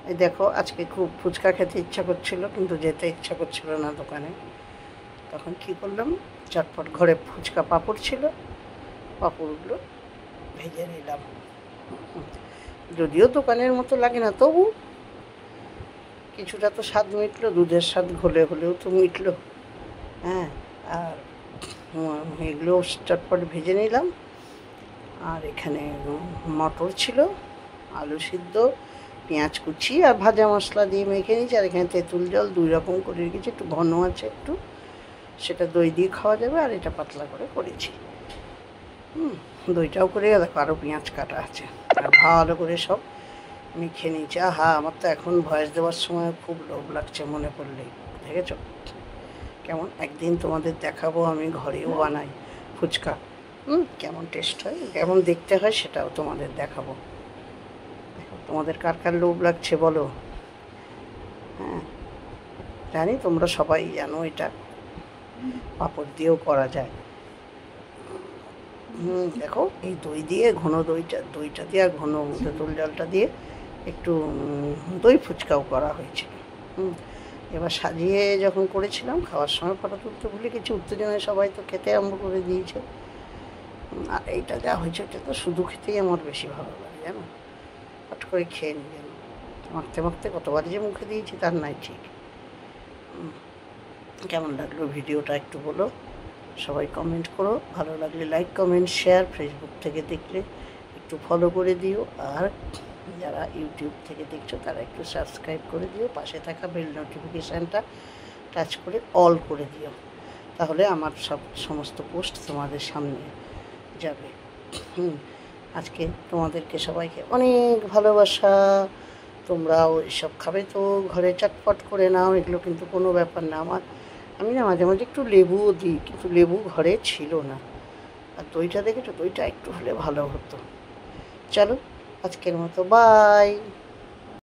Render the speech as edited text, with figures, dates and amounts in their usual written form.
এই দেখো, আজকে খুব ফুচকা খেতে ইচ্ছা করছিল, কিন্তু যেতে ইচ্ছা করছিল না দোকানে। তখন কি করলাম, চটপট ঘরে ফুচকা পাঁপড় ছিল, পাঁপড়গুলো ভেজে নিলাম। যদিও দোকানের মতো লাগে না, তবু কিছুটা তো স্বাদ মিটলো, দুধের স্বাদ ঘোলে হলেও তো মিটলো। হ্যাঁ, আর এগুলো চটপট ভেজে নিলাম। আর এখানে মটর ছিল, আলু সিদ্ধ, পেঁয়াজ কুচি আর ভাজা মশলা দিয়ে মেখে নিয়েছি। আর এখানে তেঁতুল জল 2 রকম করে রেখেছি, একটু ঘন আছে একটু, সেটা দই দিয়ে খাওয়া যাবে, আর এটা পাতলা করে করেছি। দইটাও করে দেখো, আরও পেঁয়াজ কাটা আছে। আর ভালো করে সব মেখে নিয়েছি। আমার তো এখন ভয়েস দেওয়ার সময় খুব লোভ লাগছে মনে পড়লেই, দেখেছো কেমন। একদিন তোমাদের দেখাবো আমি ঘরেও বানাই ফুচকা, কেমন টেস্ট হয়, কেমন দেখতে হয়, সেটাও তোমাদের দেখাবো। তোমাদের কার কার লোভ লাগছে বলো। হ্যাঁ, জানি তোমরা সবাই জানো এটা পাঁপড় দিয়েও করা যায়। দেখো, এই দই দিয়ে ঘন দইটা দিয়ে আর ঘন তেঁতুল জলটা দিয়ে একটু দই ফুচকাও করা হয়েছিল। এবার সাজিয়ে যখন করেছিলাম, খাওয়ার সময় ফটো তুলতে ভুলে গেছি, উত্তেজনায় সবাই তো খেতে আরম্ভ করে দিয়েছে। আর এইটা যা হয়েছে, এটা তো শুধু খেতেই আমার বেশি ভালো লাগে জানো। হট করে খেয়ে নিই যেন, মাখতে মাখতে কতবার যে মুখে দিয়েছি তার নাই ঠিক। কেমন লাগলো ভিডিওটা একটু বলো, সবাই কমেন্ট করো। ভালো লাগলে লাইক, কমেন্ট, শেয়ার। ফেসবুক থেকে দেখলে একটু ফলো করে দিও, আর যারা ইউটিউব থেকে দেখছো তারা একটু সাবস্ক্রাইব করে দিও। পাশে থাকা বেল নোটিফিকেশানটা টাচ করে অল করে দিও, তাহলে আমার সমস্ত পোস্ট তোমাদের সামনে যাবে। আজকে তোমাদেরকে সবাইকে অনেক ভালোবাসা। তোমরাও এসব খাবে তো ঘরে চটপট করে নাও, এগুলো কিন্তু কোনো ব্যাপার না। আমি না মাঝে মাঝে একটু লেবুও দিই, কিন্তু লেবু ঘরে ছিল না। আর দইটা দেখেছো, দইটা একটু হলে ভালো হতো। চলো, আজকের মতো বাই।